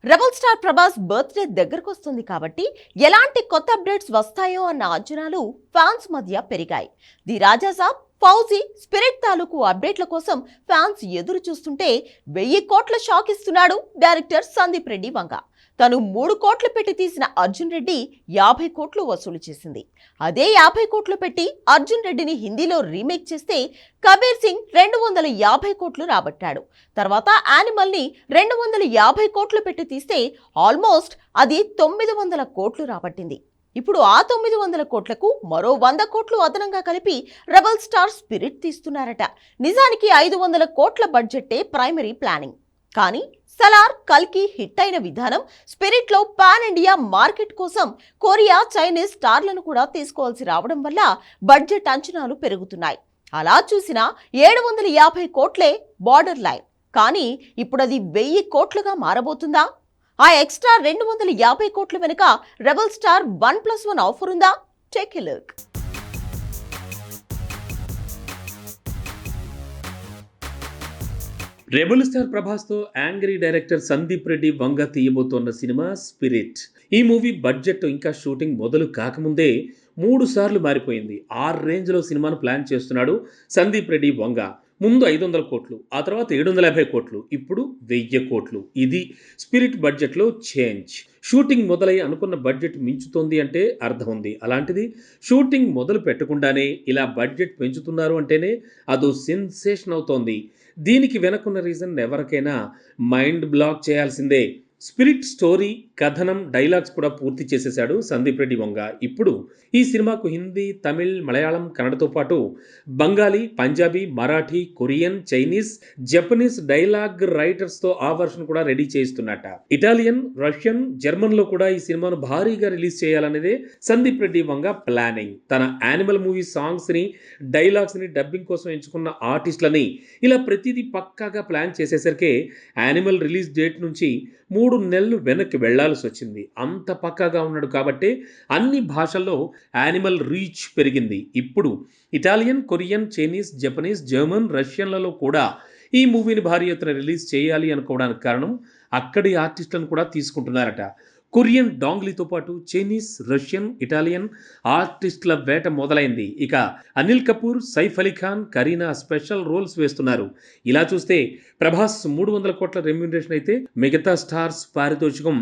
Rebel star Prabhas birthday దగ్గరకు వస్తుంది కాబట్టి ఎలాంటి కొత్త అప్డేట్స్ వస్తాయో అన్న అంచనాలు ఫ్యాన్స్ మధ్య పెరిగాయి. The Raja Saab, fauji, spirit తాలూకు అప్డేట్ల కోసం ఫ్యాన్స్ ఎదురు చూస్తుంటే 1000 కోట్ల షాక్ ఇస్తున్నాడు డైరెక్టర్ సందీప్ రెడ్డి వంగ. తను 3 కోట్లు పెట్టి తీసిన అర్జున్ రెడ్డి 50 కోట్లు వసూలు చేసింది. అదే 50 కోట్లు పెట్టి అర్జున్ రెడ్డిని హిందీలో రీమేక్ చేస్తే కబీర్ సింగ్ 250 కోట్లు రాబట్టాడు. తర్వాత యానిమల్ ని 250 కోట్లు పెట్టి తీస్తే ఆల్మోస్ట్ అది 900 కోట్లు రాబట్టింది. ఇప్పుడు ఆ 900 కోట్లకు మరో 100 కోట్లు అదనంగా కలిపి రెబల్ స్టార్ స్పిరిట్ తీస్తున్నారట. నిజానికి 500 కోట్ల బడ్జెట్టే ప్రైమరీ ప్లానింగ్. కానీ సలార్, కల్కి హిట్ అయిన విధానం స్పిరిట్ లో పాన్ ఇండియా మార్కెట్ కోసం కొరియా, చైనీస్ స్టార్లను కూడా తీసుకోవాల్సి రావడం వల్ల బడ్జెట్ అంచనాలు పెరుగుతున్నాయి. అలా చూసినా 750 కోట్లే బార్డర్ లైన్. కానీ ఇప్పుడు అది 1000 కోట్లుగా మారబోతుందా? ఆ ఎక్స్ట్రా 250 కోట్ల వెనుక రెబల్ స్టార్ 1+1 ఆఫర్ ఉందా? Take a look. Rebel star ప్రభాస్తో యాంగ్రీ డైరెక్టర్ సందీప్ రెడ్డి వంగ తీయబోతోన్న సినిమా స్పిరిట్. ఈ మూవీ బడ్జెట్ ఇంకా షూటింగ్ మొదలు కాకముందే 3 సార్లు మారిపోయింది. ఆ రేంజ్లో సినిమాను ప్లాన్ చేస్తున్నాడు సందీప్ రెడ్డి వంగ. ముందు 500 కోట్లు, ఆ తర్వాత 750 కోట్లు, ఇప్పుడు 1000 కోట్లు. ఇది స్పిరిట్ బడ్జెట్లో చేంజ్. షూటింగ్ మొదలై అనుకున్న బడ్జెట్ మించుతోంది అంటే అర్థం ఉంది. అలాంటిది షూటింగ్ మొదలు పెట్టకుండానే ఇలా బడ్జెట్ పెంచుతున్నారు అంటేనే అదో సెన్సేషన్ అవుతోంది. దీనికి వెనకున్న రీజన్ ఎవరికైనా మైండ్ బ్లాక్ చేయాల్సిందే. స్పిరిట్ స్టోరీ, కథనం, డైలాగ్స్ కూడా పూర్తి చేసేశాడు సందీప్ రెడ్డి వంగ. ఇప్పుడు ఈ సినిమాకు హిందీ, తమిళ్, మలయాళం, కన్నడతో పాటు Bengali, Punjabi, Marathi, Korean, Chinese, Japanese dialogue రైటర్స్తో ఆ వర్షన్ కూడా రెడీ చేస్తున్నట్ట. ఇటాలియన్, రష్యన్, జర్మన్లో కూడా ఈ సినిమాను భారీగా రిలీజ్ చేయాలనేదే సందీప్ రెడ్డి వంగ ప్లానింగ్. తన యానిమల్ మూవీ సాంగ్స్ని, డైలాగ్స్ని డబ్బింగ్ కోసం ఎంచుకున్న ఆర్టిస్టులని ఇలా ప్రతిదీ పక్కాగా ప్లాన్ చేసేసరికి యానిమల్ రిలీజ్ డేట్ నుంచి 3 నెలలు వెనక్కి వెళ్లాల్సి వచ్చింది. అంత పక్కాగా ఉన్నాడు కాబట్టి అన్ని భాషల్లో యానిమల్ రీచ్ పెరిగింది. ఇప్పుడు Italian, Korean, Chinese, Japanese, German, రష్యన్లలో కూడా ఈ మూవీని భారీ ఎత్తున రిలీజ్ చేయాలి అనుకోవడానికి కారణం అక్కడి ఆర్టిస్టులను కూడా తీసుకుంటున్నారట. కొరియన్ డాంగ్లీతో పాటు చైనీస్, రష్యన్, ఇటాలియన్ ఆర్టిస్టుల వేట మొదలైంది. ఇక అనిల్ కపూర్, సైఫ్ అలీ ఖాన్, కరీనా స్పెషల్ రోల్స్ వేస్తున్నారు. ఇలా చూస్తే ప్రభాస్ 300 కోట్ల రెమ్యూనరేషన్ అయితే మిగతా స్టార్స్ పారితోషికం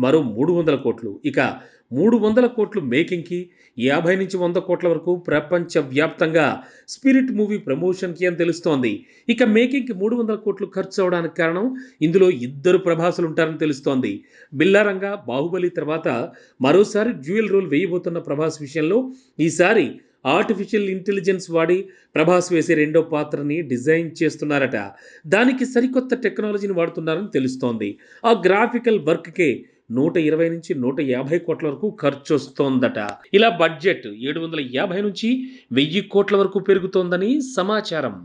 మరో 300 కోట్లు. ఇక 300 కోట్లు మేకింగ్కి, 50 నుంచి 100 కోట్ల వరకు ప్రపంచవ్యాప్తంగా స్పిరిట్ మూవీ ప్రమోషన్కి అని తెలుస్తోంది. ఇక మేకింగ్కి 300 కోట్లు ఖర్చు అవడానికి కారణం ఇందులో 2 ప్రభాసులు ఉంటారని తెలుస్తోంది. బిల్లారంగా, బాహుబలి తర్వాత మరోసారి డ్యూయల్ రోల్ వేయబోతున్న ప్రభాస్ విషయంలో ఈసారి ఆర్టిఫిషియల్ ఇంటెలిజెన్స్ వాడి ప్రభాస్ వేసే రెండో పాత్రని డిజైన్ చేస్తున్నారట. దానికి సరికొత్త టెక్నాలజీని వాడుతున్నారని తెలుస్తోంది. ఆ గ్రాఫికల్ వర్క్కే 120 నుంచి 150 కోట్ల వరకు ఖర్చు వస్తోందట. ఇలా బడ్జెట్ 750 నుంచి 1000 కోట్ల వరకు పెరుగుతోందని సమాచారం.